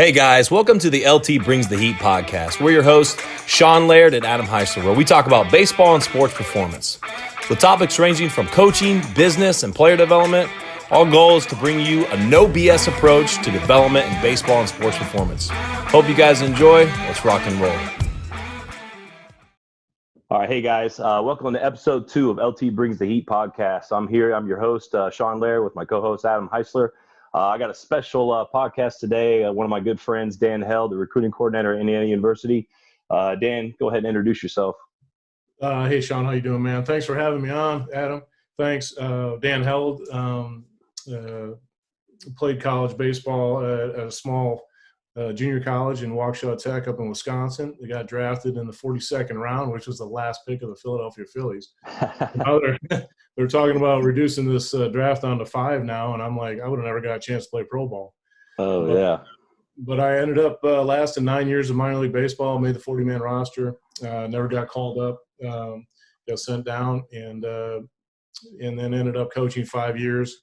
Hey guys, welcome to the LT Brings the Heat podcast. We're your hosts, Sean Laird and Adam Heisler, where we talk about baseball and sports performance. With topics ranging from coaching, business, and player development, our goal is to bring you a no BS approach to development in baseball and sports performance. Hope you guys enjoy. Let's rock and roll. All right, hey guys, welcome to episode 2 of LT Brings the Heat podcast. I'm your host, Sean Laird, with my co-host, Adam Heisler. I got a special podcast today. One of my good friends, Dan Held, the recruiting coordinator at Indiana University. Dan, go ahead and introduce yourself. Hey, Sean, how you doing, man? Thanks for having me on, Adam. Thanks. Dan Held, played college baseball at a small junior college in Waukesha Tech up in Wisconsin. They got drafted in the 42nd round, which was the last pick of the Philadelphia Phillies. They're talking about reducing this draft down to 5 now, and I'm like, I would have never got a chance to play pro ball. But I ended up lasting 9 years of minor league baseball, made the 40-man roster, never got called up, got sent down, and then ended up coaching 5 years,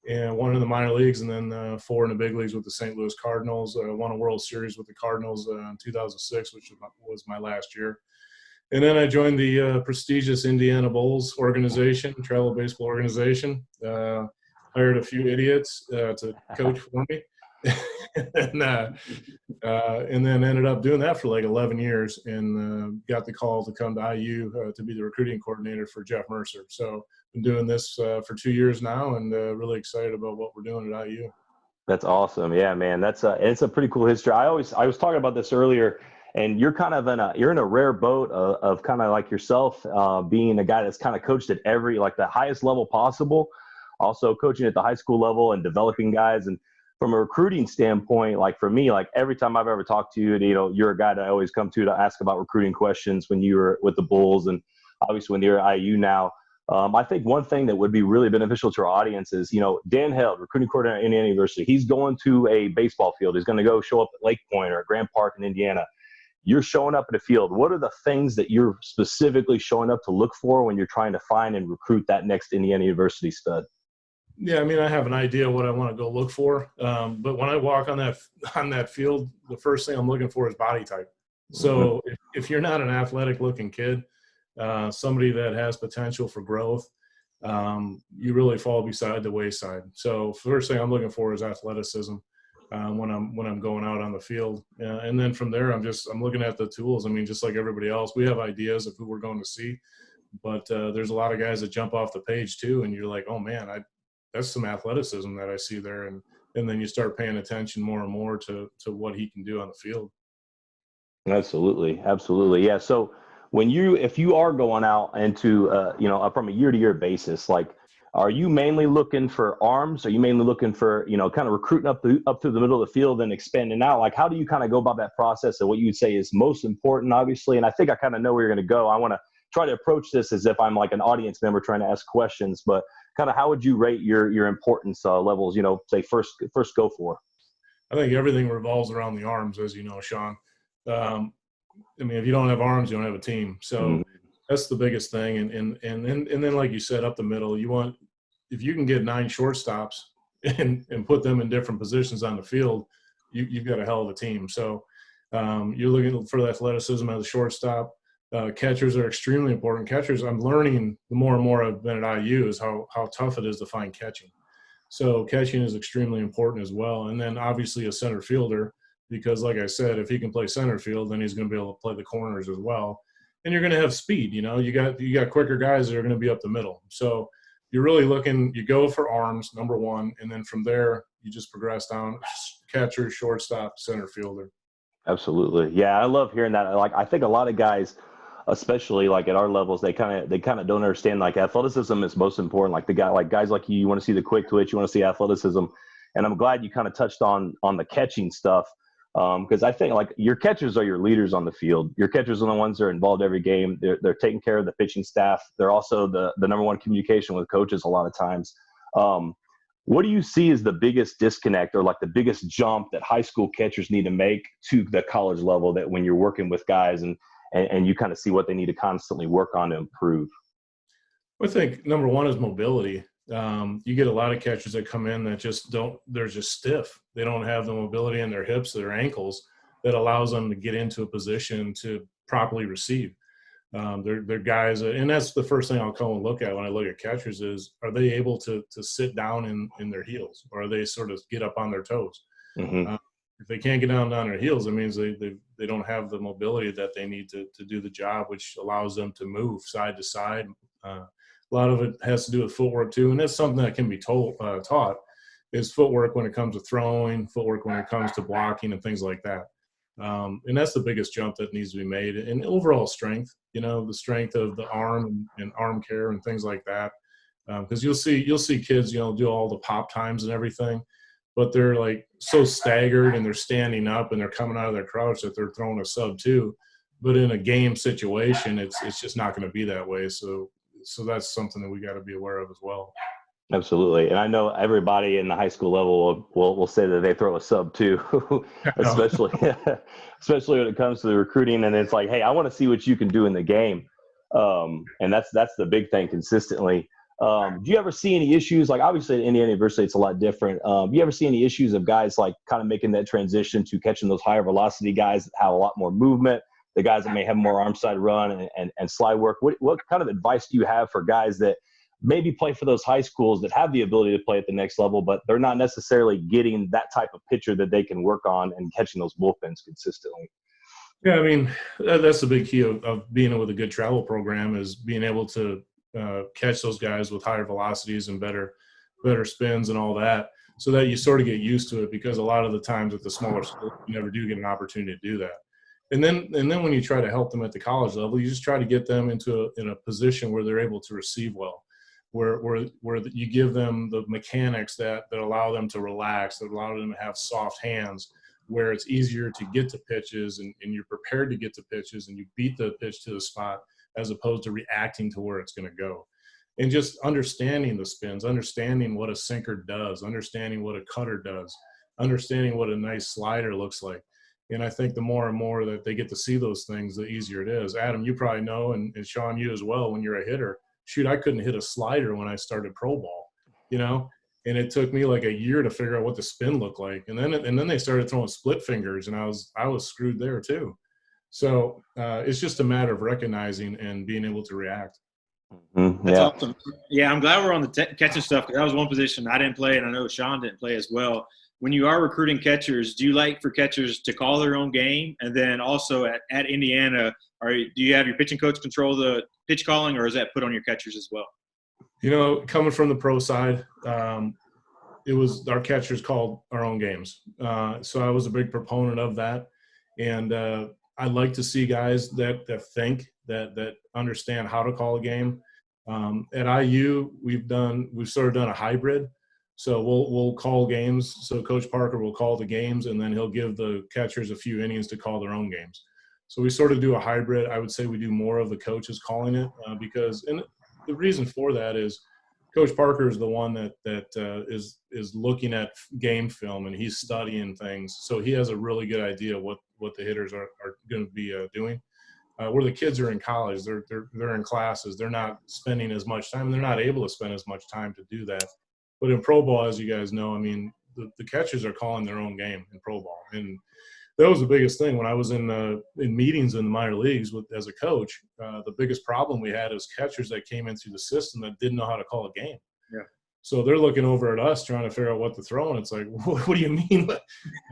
and 1 in the minor leagues, and then 4 in the big leagues with the St. Louis Cardinals. Won a World Series with the Cardinals in 2006, which was my last year. And then I joined the prestigious Indiana Bulls organization, travel baseball organization. Hired a few idiots to coach for me. and then ended up doing that for like 11 years and got the call to come to IU to be the recruiting coordinator for Jeff Mercer. So been doing this for 2 years now, and really excited about what we're doing at IU. That's awesome. Yeah, man. It's a pretty cool history. I was talking about this earlier, and you're kind of you're in a rare boat of kind of like yourself, being a guy that's kind of coached at the highest level possible, also coaching at the high school level and developing guys. And from a recruiting standpoint, like for me, like every time I've ever talked to you, you're a guy that I always come to ask about recruiting questions when you were with the Bulls, and obviously when you're at IU now. I think one thing that would be really beneficial to our audience is, Dan Held, recruiting coordinator at Indiana University, he's going to a baseball field. He's going to go show up at Lake Point or at Grand Park in Indiana. You're showing up at a field. What are the things that you're specifically showing up to look for when you're trying to find and recruit that next Indiana University stud? Yeah, I mean, I have an idea what I want to go look for. But when I walk on that field, the first thing I'm looking for is body type. So if you're not an athletic-looking kid, somebody that has potential for growth, you really fall beside the wayside. So first thing I'm looking for is athleticism when I'm going out on the field, and then from there I'm looking at the tools. I mean, just like everybody else, we have ideas of who we're going to see, but there's a lot of guys that jump off the page too, and you're like, oh man, that's some athleticism that I see there, and then you start paying attention more and more to what he can do on the field. Absolutely, yeah. So if you are going out into from a year-to-year basis, like, are you mainly looking for arms? Are you mainly looking for kind of recruiting up through the middle of the field and expanding out? Like, how do you kind of go about that process and what you would say is most important, obviously? And I think I kind of know where you're going to go. I want to try to approach this as if I'm like an audience member trying to ask questions, but kind of how would you rate your importance levels? Say first go for. I think everything revolves around the arms, as you know, Sean. I mean, if you don't have arms, you don't have a team. So that's the biggest thing. And then, like you said, up the middle, if you can get 9 shortstops and put them in different positions on the field, you've got a hell of a team. So you're looking for the athleticism as a shortstop. Catchers are extremely important. Catchers, I'm learning the more and more I've been at IU is how tough it is to find catching. So catching is extremely important as well. And then obviously a center fielder, because like I said, if he can play center field, then he's going to be able to play the corners as well. And you're going to have speed. You got quicker guys that are going to be up the middle. So you're really you go for arms, number one, and then from there you just progress down: catcher, shortstop, center fielder. Absolutely, yeah. I love hearing that. Like, I think a lot of guys, especially like at our levels, they kind of don't understand, like, athleticism is most important. Like guys like you want to see the quick twitch, you want to see athleticism, and I'm glad you kind of touched on the catching stuff. Because I think, like, your catchers are your leaders on the field. Your catchers are the ones that are involved every game. They're taking care of the pitching staff. They're also the number one communication with coaches a lot of times. What do you see as the biggest disconnect or like the biggest jump that high school catchers need to make to the college level, that when you're working with guys and you kind of see what they need to constantly work on to improve? I think number one is mobility. You get a lot of catchers that come in that they're just stiff. They don't have the mobility in their hips, their ankles that allows them to get into a position to properly receive. They're guys, and that's the first thing I'll go and look at when I look at catchers is, are they able to sit down in their heels, or are they sort of get up on their toes? Mm-hmm. If they can't get down on their heels, it means they don't have the mobility that they need to do the job, which allows them to move side to side. A lot of it has to do with footwork too, and that's something that can be taught, is footwork when it comes to throwing, footwork when it comes to blocking and things like that. And that's the biggest jump that needs to be made. And overall strength, the strength of the arm and arm care and things like that. Because you'll see kids, do all the pop times and everything, but they're like so staggered and they're standing up and they're coming out of their crouch that they're throwing a sub 2. But in a game situation, it's just not going to be that way. So that's something that we got to be aware of as well. Absolutely. And I know everybody in the high school level will say that they throw a sub 2, especially when it comes to the recruiting. And it's like, hey, I want to see what you can do in the game. And that's the big thing consistently. Do you ever see any issues? Like, obviously at Indiana University, it's a lot different. Do you ever see any issues of guys like kind of making that transition to catching those higher velocity guys that have a lot more movement, the guys that may have more arm side run and slide work? What kind of advice do you have for guys that maybe play for those high schools that have the ability to play at the next level, but they're not necessarily getting that type of pitcher that they can work on and catching those bullpens consistently? Yeah, I mean, that's the big key of being with a good travel program, is being able to catch those guys with higher velocities and better spins and all that, so that you sort of get used to it, because a lot of the times at the smaller schools, you never do get an opportunity to do that. And then when you try to help them at the college level, you just try to get them in a position where they're able to receive well, where you give them the mechanics that allow them to relax, that allow them to have soft hands, where it's easier to get to pitches and you're prepared to get to pitches and you beat the pitch to the spot, as opposed to reacting to where it's going to go. And just understanding the spins, understanding what a sinker does, understanding what a cutter does, understanding what a nice slider looks like. And I think the more and more that they get to see those things, the easier it is. Adam, you probably know, and Sean, you as well, when you're a hitter, shoot, I couldn't hit a slider when I started pro ball, and it took me like a year to figure out what the spin looked like. And then they started throwing split fingers, and I was screwed there too. So it's just a matter of recognizing and being able to react. Mm-hmm. That's awesome. Yeah, I'm glad we're on the catching stuff, because that was one position I didn't play, and I know Sean didn't play as well. When you are recruiting catchers, do you like for catchers to call their own game? And then also at Indiana, do you have your pitching coach control the pitch calling, or is that put on your catchers as well? Coming from the pro side, it was our catchers called our own games. So I was a big proponent of that. And I like to see guys that think, that understand how to call a game. At IU, we've sort of done a hybrid. So we'll call games. So Coach Parker will call the games, and then he'll give the catchers a few innings to call their own games. So we sort of do a hybrid. I would say we do more of the coaches calling it, because and the reason for that is Coach Parker is the one that is looking at game film, and he's studying things. So he has a really good idea what the hitters are going to be doing. Where the kids are in college, they're in classes. They're not spending as much time, and they're not able to spend as much time to do that. But in pro ball, as you guys know, I mean, the catchers are calling their own game in pro ball. And that was the biggest thing when I was in meetings in the minor leagues as a coach. The biggest problem we had was catchers that came in through the system that didn't know how to call a game. Yeah. So they're looking over at us trying to figure out what to throw, and it's like, what do you mean?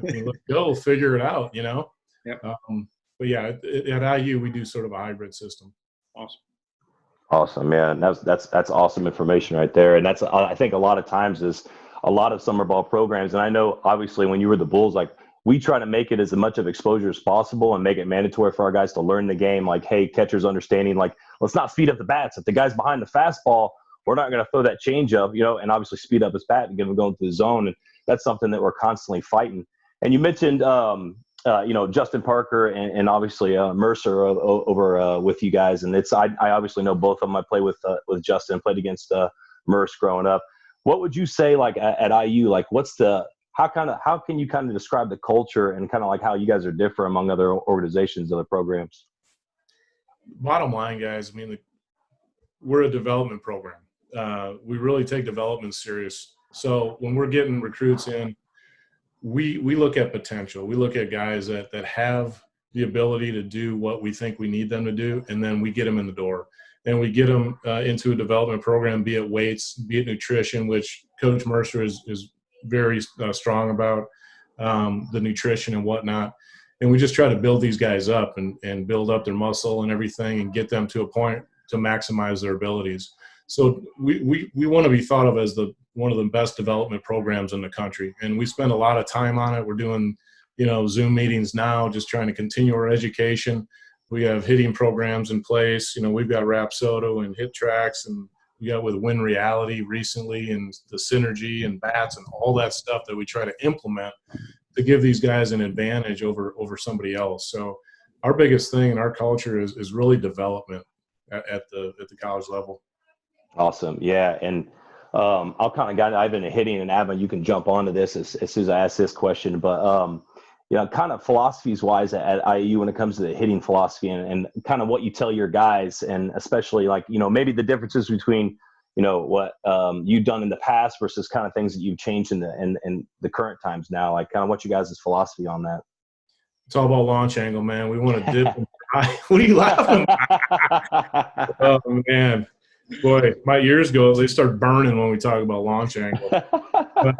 Let's go figure it out, Yeah. But yeah, at IU we do sort of a hybrid system. Awesome, man. That's awesome information right there. And that's, I think, a lot of times is a lot of summer ball programs. And I know obviously when you were the Bulls, like, we try to make it as much of exposure as possible and make it mandatory for our guys to learn the game. Like, hey, catchers understanding, like, let's not speed up the bats. If the guy's behind the fastball, we're not going to throw that changeup, and obviously speed up his bat and get him going to the zone. And that's something that we're constantly fighting. And you mentioned, Justin Parker and obviously Mercer over with you guys. And I obviously know both of them. I played with Justin, played against Merce growing up. What would you say, like, at IU, like, how can you kind of describe the culture and kind of like how you guys are different among other organizations, other programs? Bottom line, guys, I mean, we're a development program. we really take development serious. So when we're getting recruits in, we look at potential. We look at guys that have the ability to do what we think we need them to do, and then we get them in the door. And we get them into a development program, be it weights, be it nutrition, which Coach Mercer is very strong about, the nutrition and whatnot. And we just try to build these guys up and build up their muscle and everything and get them to a point to maximize their abilities. So we want to be thought of as one of the best development programs in the country. And we spend a lot of time on it. We're doing, Zoom meetings now, just trying to continue our education. We have hitting programs in place. We've got Rapsodo and Hit Tracks, and we got with Win Reality recently, and the Synergy and bats and all that stuff that we try to implement to give these guys an advantage over somebody else. So our biggest thing in our culture is really development at the college level. Awesome. Yeah. And I'll kind of I've been hitting, and Adam, you can jump onto this as soon as I ask this question, but kind of philosophies wise at IU when it comes to the hitting philosophy and kind of what you tell your guys, and especially maybe the differences between, what you've done in the past versus kind of things that you've changed in the current times now, like kind of what you guys' philosophy on that. It's all about launch angle, man. We want to dip. What are you laughing at? Oh, man. Boy, my ears go, they start burning when we talk about launch angle. But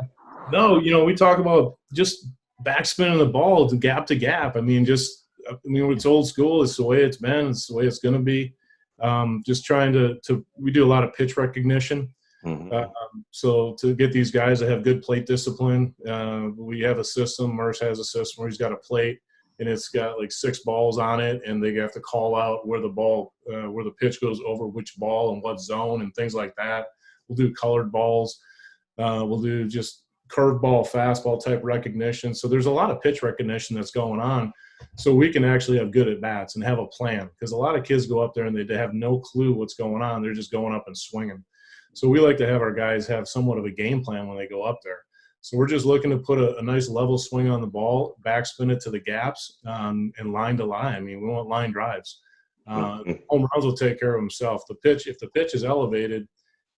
no, we talk about just backspinning the ball to gap. It's old school. It's the way it's been. It's the way it's going to be. Just trying to we do a lot of pitch recognition. Mm-hmm. So to get these guys to have good plate discipline, we have a system. Merce has a system where he's got a plate, and it's got like 6 balls on it, and they have to call out where the pitch goes over which ball and what zone and things like that. We'll do colored balls. We'll do just curveball, fastball type recognition. So there's a lot of pitch recognition that's going on, so we can actually have good at bats and have a plan, because a lot of kids go up there and they have no clue what's going on. They're just going up and swinging. So we like to have our guys have somewhat of a game plan when they go up there. So we're just looking to put a nice level swing on the ball, backspin it to the gaps, and line to line. We want line drives. Home runs will take care of himself. If the pitch is elevated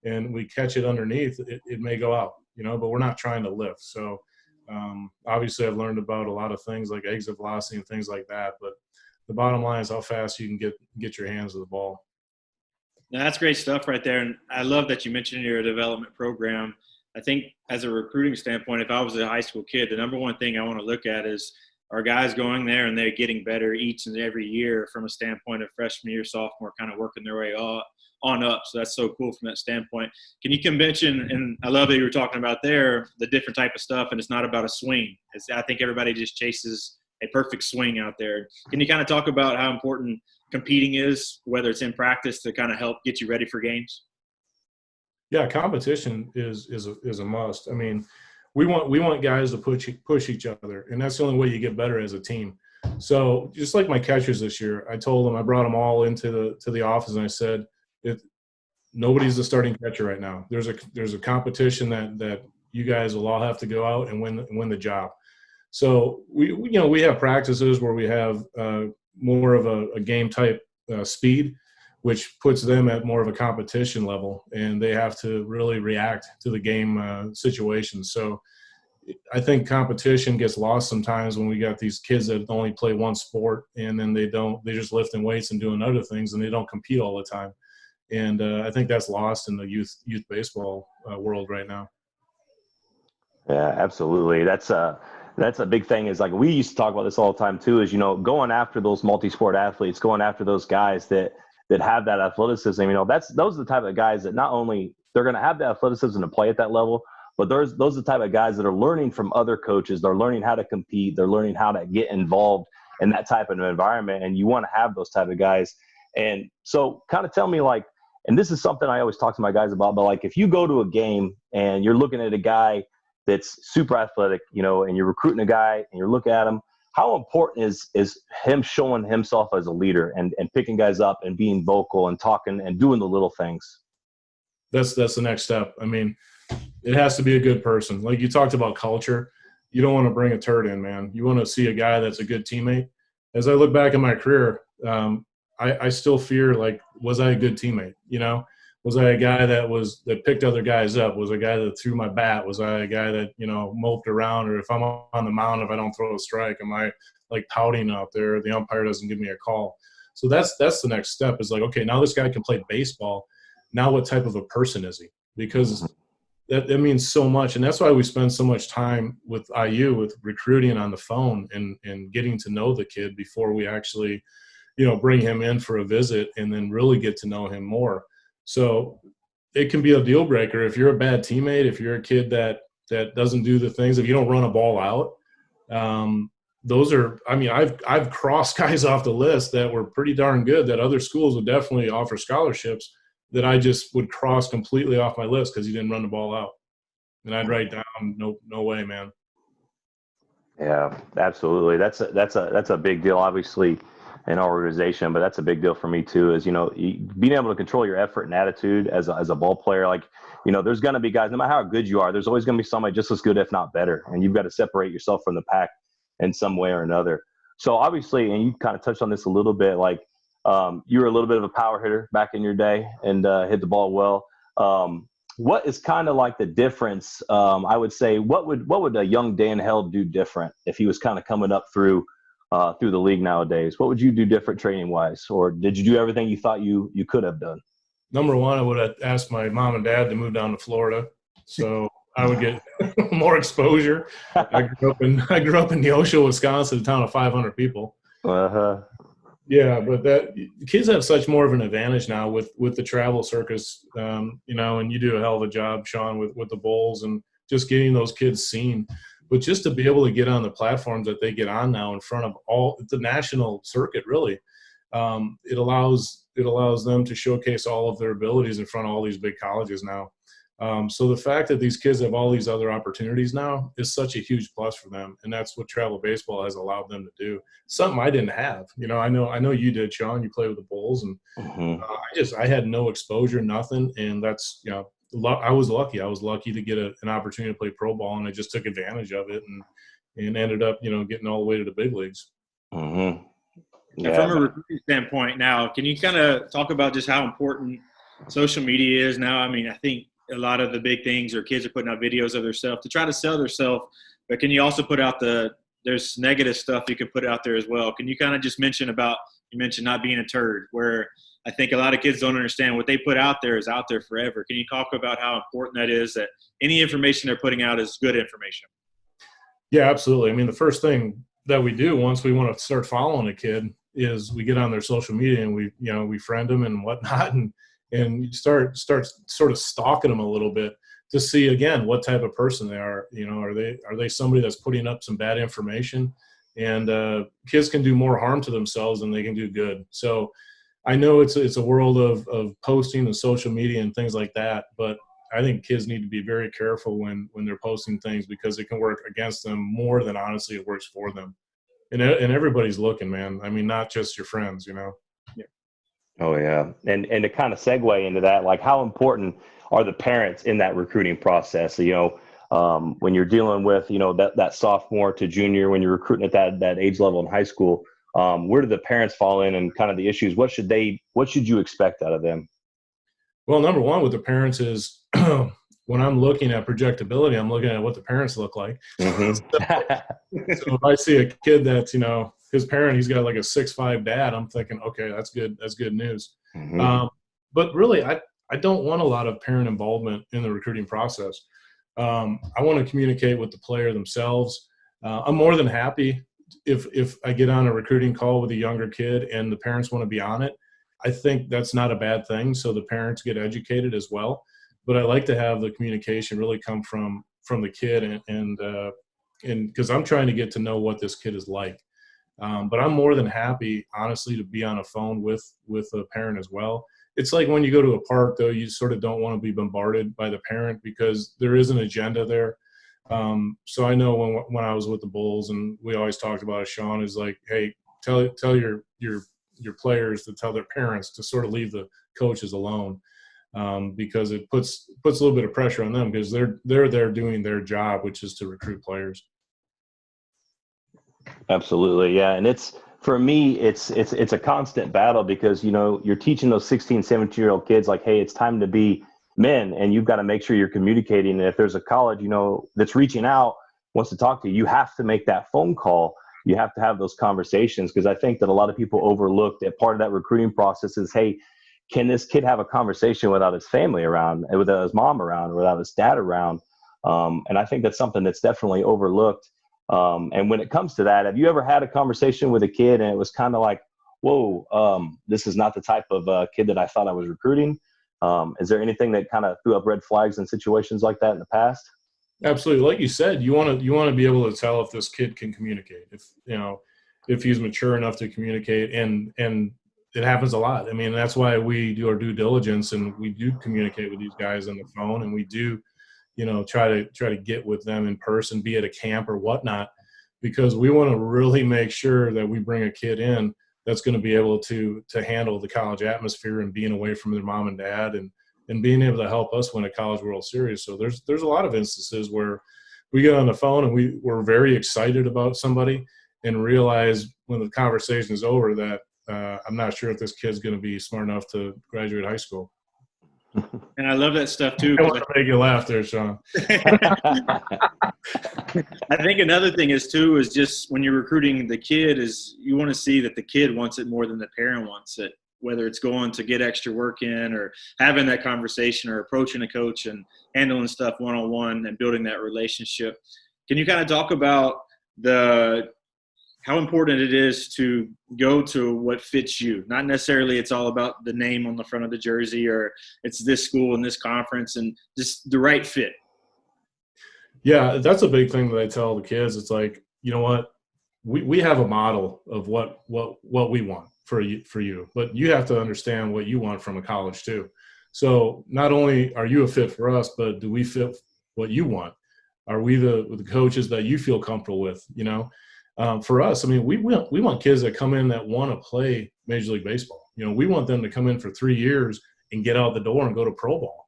and we catch it underneath, it may go out, but we're not trying to lift. So obviously I've learned about a lot of things like exit velocity and things like that, but the bottom line is how fast you can get your hands to the ball. Now, that's great stuff right there. And I love that you mentioned your development program. I think as a recruiting standpoint, if I was a high school kid, the number one thing I want to look at is, are guys going there and they're getting better each and every year from a standpoint of freshman year, sophomore, kind of working their way on up. So that's so cool from that standpoint. Can you mention, and I love that you were talking about there, the different type of stuff, and it's not about a swing. I think everybody just chases a perfect swing out there. Can you kind of talk about how important competing is, whether it's in practice, to kind of help get you ready for games? Yeah, competition is a must. We want guys to push each other, and that's the only way you get better as a team. So just like my catchers this year, I brought them all into the office, and I said, nobody's the starting catcher right now. There's a competition that you guys will all have to go out and win the job. So we have practices where we have more of a game type speed, which puts them at more of a competition level, and they have to really react to the game situation. So I think competition gets lost sometimes when we got these kids that only play one sport, and then they just lifting weights and doing other things, and they don't compete all the time. And I think that's lost in the youth baseball world right now. Yeah, absolutely. That's a big thing. Is like, we used to talk about this all the time too, is, going after those multi-sport athletes, going after those guys that have that athleticism. Those are the type of guys that not only they're going to have the athleticism to play at that level, but those are the type of guys that are learning from other coaches. They're learning how to compete. They're learning how to get involved in that type of environment. And you want to have those type of guys. And so kind of tell me, like, and this is something I always talk to my guys about, but like, if you go to a game and you're looking at a guy that's super athletic, and you're recruiting a guy and you're looking at him, how important is him showing himself as a leader and picking guys up and being vocal and talking and doing the little things? That's the next step. It has to be a good person. Like you talked about culture. You don't want to bring a turd in, man. You want to see a guy that's a good teammate. As I look back at my career, I still fear, like, was I a good teammate? Was I a guy that picked other guys up? Was I a guy that threw my bat? Was I a guy that, moped around? Or if I'm on the mound, if I don't throw a strike, am I like pouting out there? The umpire doesn't give me a call. So that's the next step is like, okay, now this guy can play baseball. Now what type of a person is he? Because that means so much. And that's why we spend so much time with IU, with recruiting on the phone and getting to know the kid before we actually, bring him in for a visit and then really get to know him more. So it can be a deal breaker if you're a bad teammate, if you're a kid that doesn't do the things, if you don't run a ball out. I've crossed guys off the list that were pretty darn good that other schools would definitely offer scholarships that I just would cross completely off my list because he didn't run the ball out. And I'd write down, no way, man. Yeah, absolutely. That's a big deal, obviously, in our organization, but that's a big deal for me too, is, being able to control your effort and attitude as a ball player. Like, there's going to be guys, no matter how good you are, there's always going to be somebody just as good, if not better. And you've got to separate yourself from the pack in some way or another. So obviously, and you kind of touched on this a little bit, like you were a little bit of a power hitter back in your day and hit the ball well. What is kind of like the difference? I would say, what would a young Dan Held do different if he was kind of coming up through the league nowadays? What would you do different training wise, or did you do everything you thought you could have done? Number one, I would have asked my mom and dad to move down to Florida, so I would get more exposure. I grew up in Neosho, Wisconsin, a town of 500 people. Yeah, but kids have such more of an advantage now with the travel circus, and you do a hell of a job, Sean, with the Bulls and just getting those kids seen. But just to be able to get on the platforms that they get on now in front of all the national circuit, really, it allows them to showcase all of their abilities in front of all these big colleges now. So the fact that these kids have all these other opportunities now is such a huge plus for them, and that's what travel baseball has allowed them to do. Something I didn't have. I know you did, Sean. You played with the Bulls, and I had no exposure, nothing, and that's I was lucky. I was lucky to get an opportunity to play pro ball, and I just took advantage of it and ended up getting all the way to the big leagues. Yeah. And from a recruiting standpoint, now, can you kind of talk about just how important social media is now? I mean, I think a lot of the big things are kids are putting out videos of themselves to try to sell themselves, but can you also put out there's negative stuff you can put out there as well? Can you kind of just mentioned not being a turd, where I think a lot of kids don't understand what they put out there is out there forever. Can you talk about how important that is, that any information they're putting out is good information? Yeah, absolutely. I mean, the first thing that we do once we want to start following a kid is we get on their social media and we friend them and whatnot, and you start sort of stalking them a little bit to see, again, what type of person they are. Are they somebody that's putting up some bad information? And kids can do more harm to themselves than they can do good. So I know it's a world of posting and social media and things like that, but I think kids need to be very careful when they're posting things, because it can work against them more than honestly it works for them. And everybody's looking, man. I mean, not just your friends, Yeah. Oh yeah. And to kind of segue into that, like, how important are the parents in that recruiting process? When you're dealing with, that sophomore to junior, when you're recruiting at that age level in high school, where do the parents fall in, and kind of the issues? What should you expect out of them? Well, number one with the parents is when I'm looking at projectability, I'm looking at what the parents look like. So if I see a kid that's, his parent, he's got like a 6'5" dad, I'm thinking, okay, that's good. That's good news. But really, I don't want a lot of parent involvement in the recruiting process. I want to communicate with the player themselves. I'm more than happy if I get on a recruiting call with a younger kid and the parents want to be on it. I think that's not a bad thing. So the parents get educated as well. But I like to have the communication really come from the kid, and because I'm trying to get to know what this kid is like. But I'm more than happy, honestly, to be on a phone with a parent as well. It's like when you go to a park, though, you sort of don't want to be bombarded by the parent because there is an agenda there. So I know when I was with the Bulls, and we always talked about it, Sean, is like, hey, tell your players to tell their parents to sort of leave the coaches alone, because it puts a little bit of pressure on them, because they're there doing their job, which is to recruit players. Absolutely. Yeah. And it's for me, it's a constant battle because, you're teaching those 16, 17-year-old kids like, hey, it's time to be men, and you've got to make sure you're communicating. And if there's a college, that's reaching out, wants to talk to you, you have to make that phone call. You have to have those conversations, because I think that a lot of people overlook that part of that recruiting process is, hey, can this kid have a conversation without his family around, without his mom around, without his dad around? And I think that's something that's definitely overlooked. And when it comes to that, have you ever had a conversation with a kid and it was kind of like, whoa, this is not the type of kid that I thought I was recruiting? Is there anything that kind of threw up red flags in situations like that in the past? Absolutely. Like you said, you want to be able to tell if this kid can communicate, if he's mature enough to communicate, and it happens a lot. I mean, that's why we do our due diligence, and we do communicate with these guys on the phone, and we do, try to get with them in person, be at a camp or whatnot, because we want to really make sure that we bring a kid in that's going to be able to handle the college atmosphere and being away from their mom and dad, and being able to help us win a College World Series. So there's a lot of instances where we get on the phone and we're very excited about somebody and realize when the conversation is over that I'm not sure if this kid's going to be smart enough to graduate high school. And I love that stuff too. I want to make you laugh there, Sean. I think another thing is just when you're recruiting the kid, is you want to see that the kid wants it more than the parent wants it, whether it's going to get extra work in or having that conversation or approaching a coach and handling stuff one-on-one and building that relationship. Can you kind of talk about how important it is to go to what fits you? Not necessarily it's all about the name on the front of the jersey, or it's this school and this conference, and just the right fit. Yeah, that's a big thing that I tell the kids. It's like, you know what? We have a model of what we want for you, but you have to understand what you want from a college too. So not only are you a fit for us, but do we fit what you want? Are we the coaches that you feel comfortable with? For us, I mean, we want kids that come in that want to play Major League Baseball. We want them to come in for 3 years and get out the door and go to pro ball.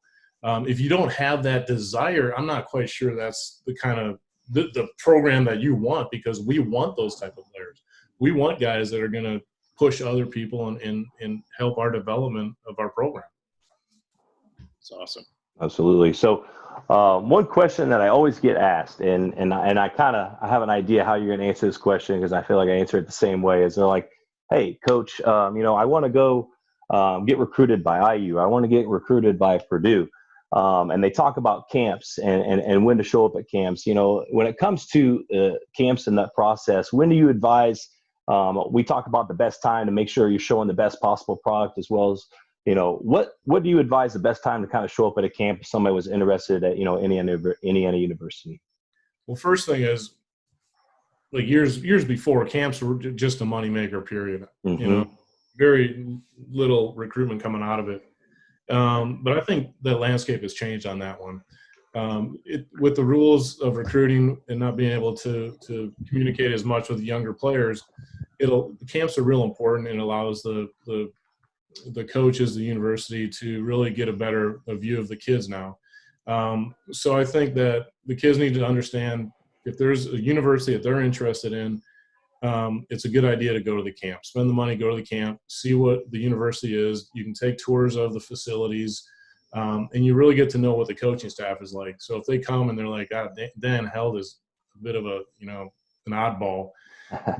If you don't have that desire, I'm not quite sure that's the kind of the program that you want, because we want those type of players. We want guys that are going to push other people and help our development of our program. It's awesome. Absolutely. So one question that I always get asked, and I have an idea how you're going to answer this question, because I feel like I answer it the same way, is they're like, hey, coach, I want to go get recruited by IU. I want to get recruited by Purdue. And they talk about camps and when to show up at camps. When it comes to camps and that process, when do you advise? We talk about the best time to make sure you're showing the best possible product, as well as, what do you advise the best time to kind of show up at a camp if somebody was interested at, Indiana University? Well, first thing is, like years before, camps were just a moneymaker, period. Mm-hmm. Very little recruitment coming out of it. But I think the landscape has changed on that one. With the rules of recruiting and not being able to communicate as much with younger players, the camps are real important, and allows the coaches, the university, to really get a view of the kids now. So I think that the kids need to understand, if there's a university that they're interested in, it's a good idea to go to the camp, spend the money, go to the camp, see what the university is. You can take tours of the facilities, and you really get to know what the coaching staff is like. So if they come and they're like, Dan Held is a bit of an oddball,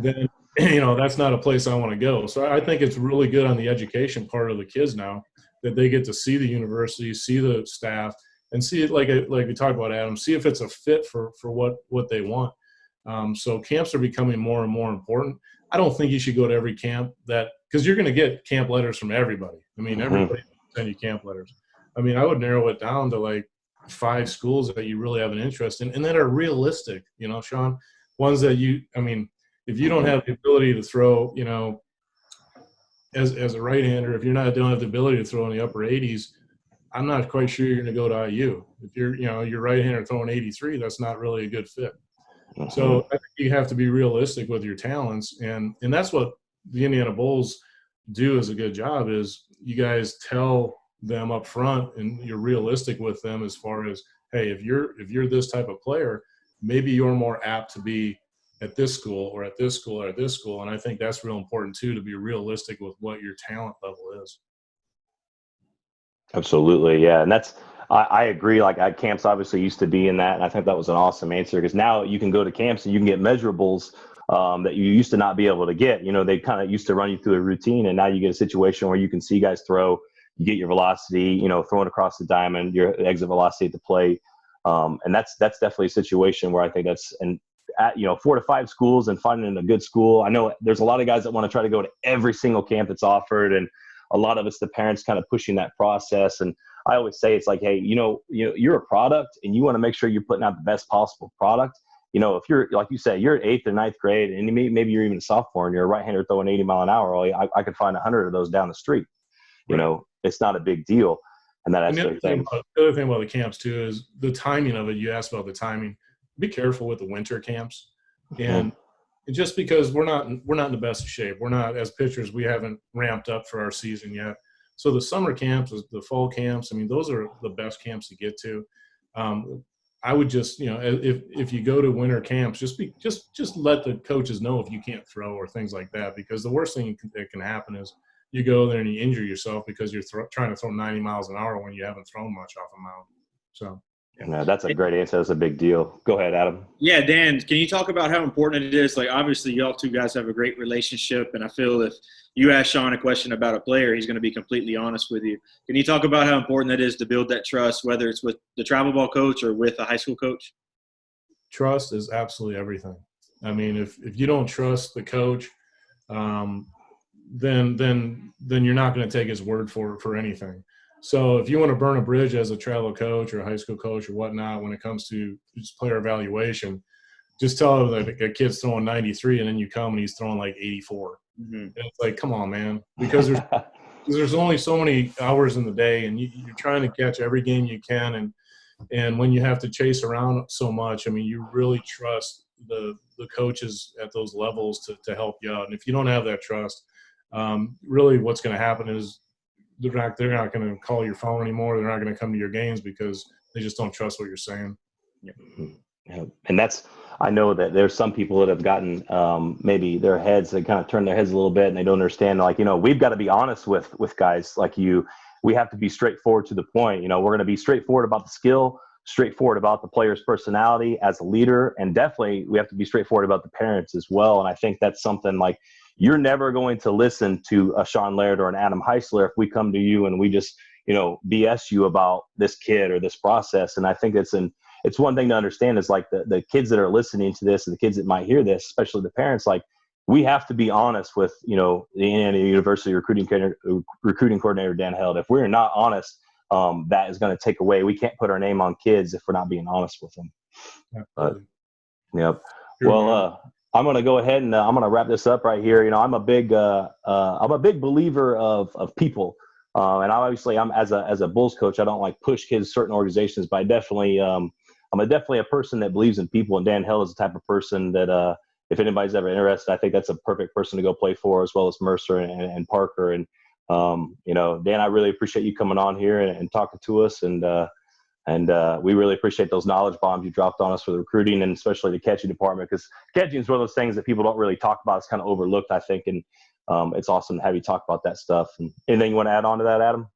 then, that's not a place I want to go. So I think it's really good on the education part of the kids now, that they get to see the university, see the staff, and see it like we talked about, Adam, see if it's a fit for what they want. So camps are becoming more and more important. I don't think you should go to every camp because you're going to get camp letters from everybody. I mean, everybody send you camp letters. I mean, I would narrow it down to like 5 schools that you really have an interest in and that are realistic, Sean, ones that if you don't have the ability to throw, as a right-hander, if don't have the ability to throw in the upper 80s, I'm not quite sure you're going to go to IU. If you're right-hander throwing 83, that's not really a good fit. So I think you have to be realistic with your talents, and that's what the Indiana Bulls do as a good job, is you guys tell them up front and you're realistic with them as far as, hey, if you're this type of player, maybe you're more apt to be at this school or at this school or at this school. And I think that's real important too, to be realistic with what your talent level is. Absolutely. Yeah. And I agree. Like camps obviously used to be in that. And I think that was an awesome answer, because now you can go to camps and you can get measurables that you used to not be able to get. They kind of used to run you through a routine, and now you get a situation where you can see guys throw, you get your velocity, throwing across the diamond, your exit velocity at the plate. And that's definitely a situation where I think that's, and at 4 to 5 schools and finding a good school. I know there's a lot of guys that want to try to go to every single camp that's offered, and a lot of it's the parents kind of pushing that process. And I always say, it's like, hey, you're a product, and you want to make sure you're putting out the best possible product. If you're, like you said, you're 8th or 9th grade, and maybe you're even a sophomore, and you're a right-hander throwing 80 mile an hour, I could find 100 of those down the street. Right. It's not a big deal. And that the other thing about the camps too is the timing of it. You asked about the timing. Be careful with the winter camps, and just because we're not in the best of shape. We're not, as pitchers, we haven't ramped up for our season yet. So the summer camps, the fall camps, those are the best camps to get to. I would just, if you go to winter camps, just let the coaches know if you can't throw or things like that, because the worst thing that can happen is you go there and you injure yourself because you're trying to throw 90 miles an hour when you haven't thrown much off a mound. So. Yeah, that's a great answer. That's a big deal. Go ahead, Adam. Yeah, Dan, can you talk about how important it is? Like, obviously, y'all two guys have a great relationship, and I feel if you ask Sean a question about a player, he's going to be completely honest with you. Can you talk about how important it is to build that trust, whether it's with the travel ball coach or with a high school coach? Trust is absolutely everything. If you don't trust the coach, then you're not going to take his word for anything. So if you want to burn a bridge as a travel coach or a high school coach or whatnot, when it comes to just player evaluation, just tell them that a kid's throwing 93 and then you come and he's throwing like 84. Mm-hmm. And it's like, come on, man, because there's only so many hours in the day, and you're trying to catch every game you can. And when you have to chase around so much, you really trust the coaches at those levels to help you out. And if you don't have that trust, really what's going to happen is they're not going to call your phone anymore. They're not going to come to your games because they just don't trust what you're saying. Yeah. And I know that there's some people that have gotten maybe their heads, they kind of turn their heads a little bit, and they don't understand, we've got to be honest with guys like you. We have to be straightforward to the point. We're going to be straightforward about the skill, straightforward about the player's personality as a leader, and definitely we have to be straightforward about the parents as well. And I think that's something like, you're never going to listen to a Sean Laird or an Adam Heisler if we come to you and we just, BS you about this kid or this process. And I think it's one thing to understand is like the kids that are listening to this and the kids that might hear this, especially the parents, like we have to be honest with, the Indiana University recruiting coordinator, Dan Held. If we're not honest, that is going to take away. We can't put our name on kids if we're not being honest with them. Yep. Well, I'm going to go ahead and I'm going to wrap this up right here. I'm a big believer of people. And obviously I'm as a Bulls coach, I don't like push kids certain organizations, but I definitely, I'm definitely a person that believes in people. And Dan Hill is the type of person that, if anybody's ever interested, I think that's a perfect person to go play for, as well as Mercer and Parker. And, Dan, I really appreciate you coming on here and talking to us. And we really appreciate those knowledge bombs you dropped on us for the recruiting, and especially the catching department, because catching is one of those things that people don't really talk about. It's kind of overlooked, I think. And it's awesome to have you talk about that stuff. And anything you want to add on to that, Adam?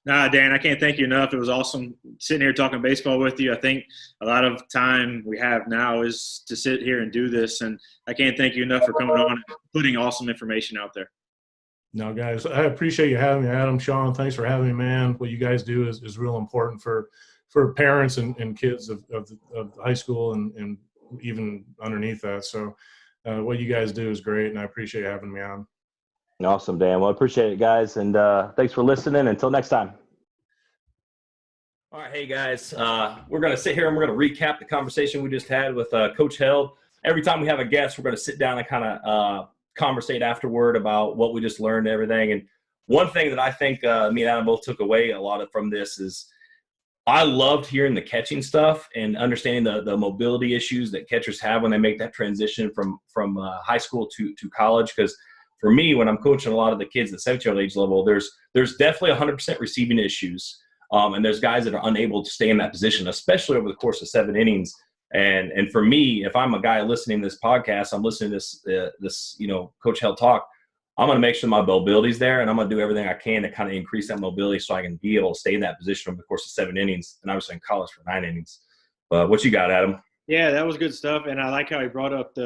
Nah, Dan, I can't thank you enough. It was awesome sitting here talking baseball with you. I think a lot of time we have now is to sit here and do this. And I can't thank you enough for coming on and putting awesome information out there. No, guys, I appreciate you having me, Adam. Sean, thanks for having me, man. What you guys do is real important for parents and kids of high school and even underneath that. So what you guys do is great, and I appreciate having me on. Awesome, Dan. Well, I appreciate it, guys. And thanks for listening. Until next time. All right. Hey, guys. We're going to sit here and we're going to recap the conversation we just had with Coach Held. Every time we have a guest, we're going to sit down and kind of conversate afterward about what we just learned and everything. And one thing that I think me and Adam both took away a lot from this is I loved hearing the catching stuff and understanding the mobility issues that catchers have when they make that transition from high school to college. Because for me, when I'm coaching a lot of the kids at 17-year-old age level, there's definitely 100% receiving issues. And there's guys that are unable to stay in that position, especially over the course of 7 innings. And for me, if I'm a guy listening to this podcast, I'm listening to this Coach Held talk, I'm going to make sure my mobility is there, and I'm going to do everything I can to kind of increase that mobility so I can be able to stay in that position over the course of 7 innings, and I was in college for 9 innings. But what you got, Adam? Yeah, that was good stuff, and I like how he brought up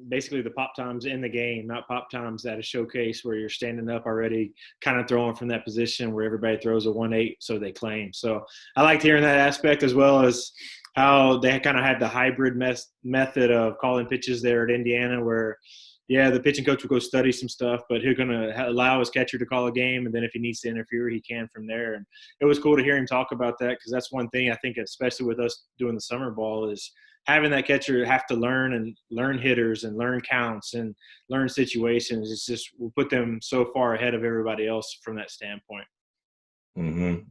basically the pop times in the game, not pop times at a showcase where you're standing up already kind of throwing from that position where everybody throws a 1-8 so they claim. So I liked hearing that aspect, as well as how they kind of had the hybrid method of calling pitches there at Indiana where, yeah, the pitching coach will go study some stuff, but he's going to allow his catcher to call a game, and then if he needs to interfere, he can from there. And it was cool to hear him talk about that, because that's one thing I think, especially with us doing the summer ball, is having that catcher have to learn hitters and learn counts and learn situations. It's just will put them so far ahead of everybody else from that standpoint.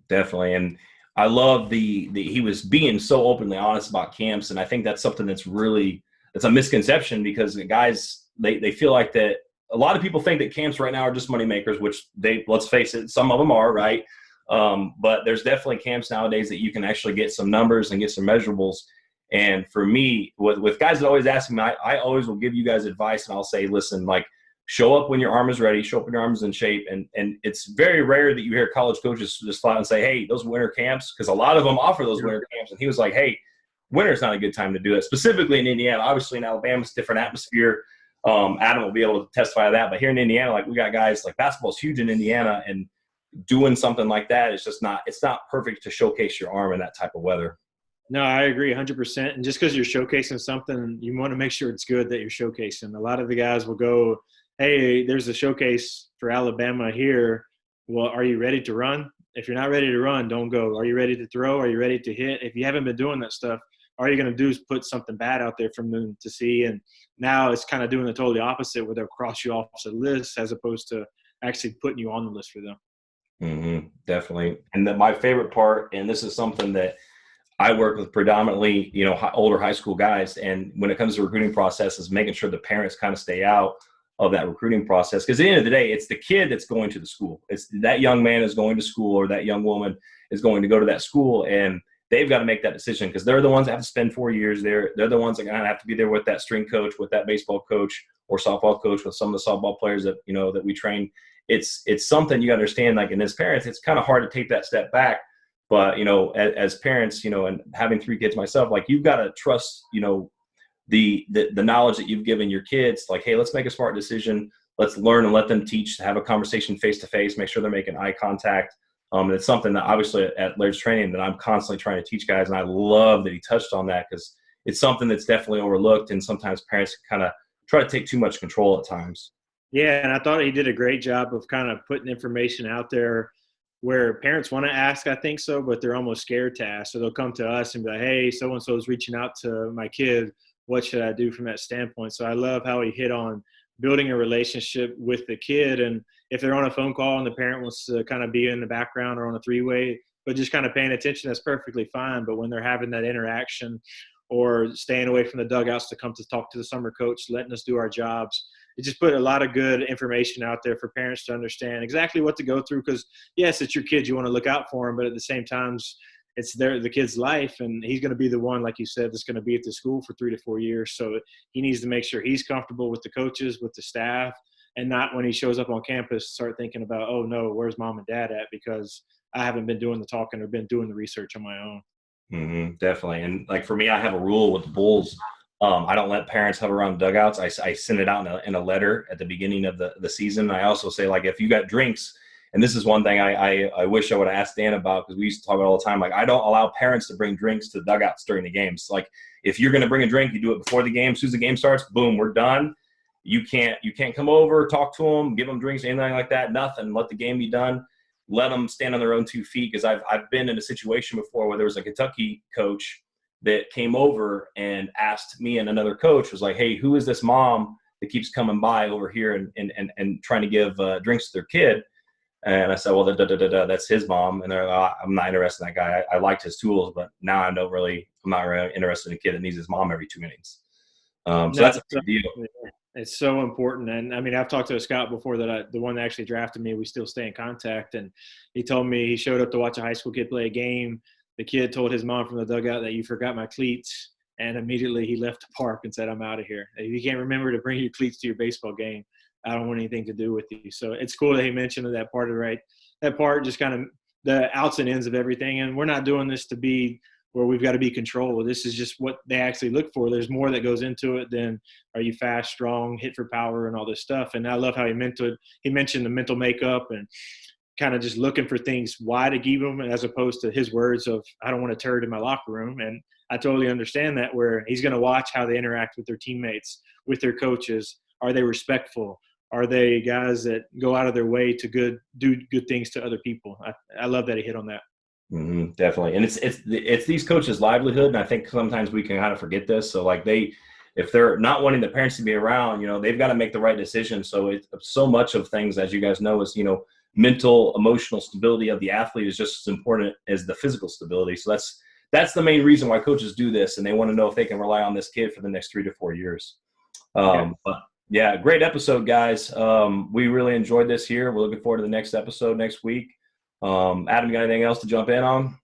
Definitely. And I love he was being so openly honest about camps, and I think that's something that's really – it's a misconception, because the guys – they feel like that a lot of people think that camps right now are just money makers, which let's face it, some of them are, right? But there's definitely camps nowadays that you can actually get some numbers and get some measurables. And for me, with guys that always ask me, I always will give you guys advice, and I'll say, listen, like, show up when your arm is ready, show up when your arm is in shape. And it's very rare that you hear college coaches just flat out and say, hey, those winter camps, because a lot of them offer those winter camps. And he was like, hey, winter's not a good time to do it, specifically in Indiana. Obviously in Alabama, it's a different atmosphere. Adam will be able to testify to that. But here in Indiana, like, we got guys like basketball's huge in Indiana, and doing something like that is just it's not perfect to showcase your arm in that type of weather. No, I agree 100%. And just because you're showcasing something, you want to make sure it's good that you're showcasing. A lot of the guys will go, hey, there's a showcase for Alabama here. Well, are you ready to run? If you're not ready to run, don't go. Are you ready to throw? Are you ready to hit? If you haven't been doing that stuff, all you're going to do is put something bad out there for them to see. And now it's kind of doing the totally opposite, where they'll cross you off the list as opposed to actually putting you on the list for them. Definitely. And my favorite part, and this is something that I work with predominantly, older high school guys. And when it comes to recruiting process, is making sure the parents kind of stay out of that recruiting process. Because at the end of the day, it's the kid that's going to the school. It's that young man is going to school, or that young woman is going to go to that school, and they've got to make that decision, because they're the ones that have to spend 4 years there. They're the ones that are going to have to be there with that string coach, with that baseball coach or softball coach, with some of the softball players that, that we train. It's something you understand, like, and as parents, it's kind of hard to take that step back. But, as parents, and having 3 kids myself, like, you've got to trust, the knowledge that you've given your kids, like, hey, let's make a smart decision. Let's learn and let them teach, have a conversation face-to-face, make sure they're making eye contact. And it's something that obviously at Laird's training that I'm constantly trying to teach guys. And I love that he touched on that, because it's something that's definitely overlooked. And sometimes parents kind of try to take too much control at times. Yeah, and I thought he did a great job of kind of putting information out there where parents want to ask, I think so, but they're almost scared to ask. So they'll come to us and be like, hey, so-and-so is reaching out to my kid. What should I do from that standpoint? So I love how he hit on building a relationship with the kid. And if they're on a phone call and the parent wants to kind of be in the background or on a 3-way, but just kind of paying attention, that's perfectly fine. But when they're having that interaction or staying away from the dugouts to come to talk to the summer coach, letting us do our jobs, it just put a lot of good information out there for parents to understand exactly what to go through. Because, yes, it's your kid. You want to look out for them. But at the same time, it's the kid's life, and he's going to be the one, like you said, that's going to be at the school for 3 to 4 years. So he needs to make sure he's comfortable with the coaches, with the staff, and not when he shows up on campus start thinking about, oh, no, where's mom and dad at, because I haven't been doing the talking or been doing the research on my own. Definitely. And, like, for me, I have a rule with the Bulls. I don't let parents hover around the dugouts. I send it out in a letter at the beginning of the season. I also say, like, if you got drinks, and this is one thing I wish I would have asked Dan about, because we used to talk about it all the time. Like, I don't allow parents to bring drinks to the dugouts during the games. Like, if you're going to bring a drink, you do it before the game. As soon as the game starts, boom, we're done. You can't come over, talk to them, give them drinks, anything like that. Nothing. Let the game be done. Let them stand on their own 2 feet. Because I've been in a situation before where there was a Kentucky coach that came over and asked me and another coach, was like, hey, who is this mom that keeps coming by over here and trying to give drinks to their kid? And I said, well, that's his mom. And they're like, I'm not interested in that guy. I liked his tools, but now I'm not really interested in a kid that needs his mom every 2 innings. So that's a big deal. It's so important. And I mean, I've talked to a scout before the one that actually drafted me. We still stay in contact. And he told me he showed up to watch a high school kid play a game. The kid told his mom from the dugout that you forgot my cleats. And immediately he left the park and said, I'm out of here. If you can't remember to bring your cleats to your baseball game, I don't want anything to do with you. So it's cool that he mentioned that part of that part, just kind of the outs and ends of everything. And we're not doing this to be where we've got to be controlled. This is just what they actually look for. There's more that goes into it than are you fast, strong, hit for power, and all this stuff. And I love how he mentioned the mental makeup and kind of just looking for things, why to give them, as opposed to his words of, I don't want a turd in my locker room. And I totally understand that, where he's going to watch how they interact with their teammates, with their coaches. Are they respectful? Are they guys that go out of their way to do good things to other people? I love that he hit on that. Mm-hmm, definitely. And it's these coaches' livelihood. And I think sometimes we can kind of forget this. So like if they're not wanting the parents to be around, they've got to make the right decision. So it's so much of things, as you guys know, is, mental, emotional stability of the athlete is just as important as the physical stability. So that's the main reason why coaches do this. And they want to know if they can rely on this kid for the next 3 to 4 years. But yeah, great episode, guys. We really enjoyed this here. We're looking forward to the next episode next week. Adam, you got anything else to jump in on?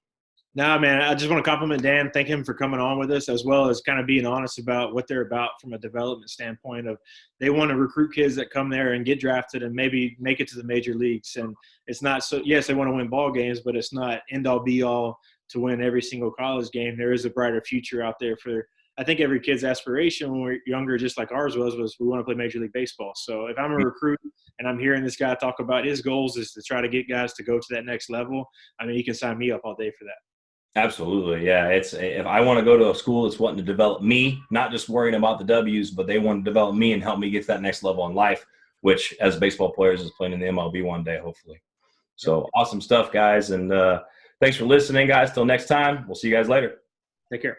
No, man, I just want to compliment Dan, thank him for coming on with us, as well as kind of being honest about what they're about from a development standpoint of they want to recruit kids that come there and get drafted and maybe make it to the major leagues. And it's not so, yes, they want to win ball games, but it's not end all be all to win every single college game. There is a brighter future out there for, I think, every kid's aspiration when we're younger, just like ours was we want to play Major League Baseball. So if I'm a recruit and I'm hearing this guy talk about his goals is to try to get guys to go to that next level, I mean, you can sign me up all day for that. Absolutely. Yeah. If I want to go to a school that's wanting to develop me, not just worrying about the W's, but they want to develop me and help me get to that next level in life, which as baseball players is playing in the MLB one day, hopefully. So awesome stuff, guys. And thanks for listening, guys. Till next time. We'll see you guys later. Take care.